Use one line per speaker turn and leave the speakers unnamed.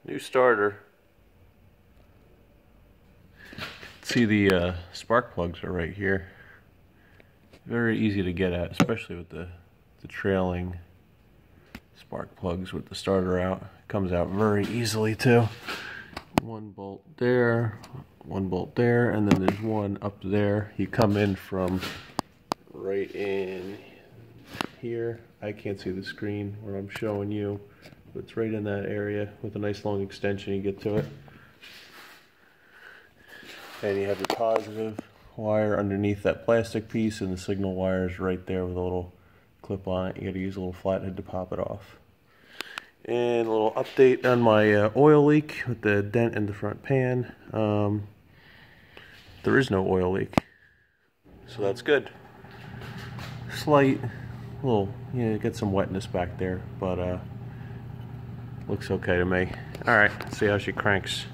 New starter. See, the spark plugs are right here. Very easy to get at, especially with the trailing spark plugs with the starter out. It comes out very easily too. One bolt there, and then there's one up there. You come in from right in here. I can't see the screen where I'm showing you, but it's right in that area with a nice long extension. You get to it. And you have the positive wire underneath that plastic piece, and the signal wire is right there with a little clip on it. You gotta use a little flathead to pop it off. And a little update on my oil leak with the dent in the front pan. There is no oil leak, so that's good. Slight little, get some wetness back there, but looks okay to me. Alright, let's see how she cranks.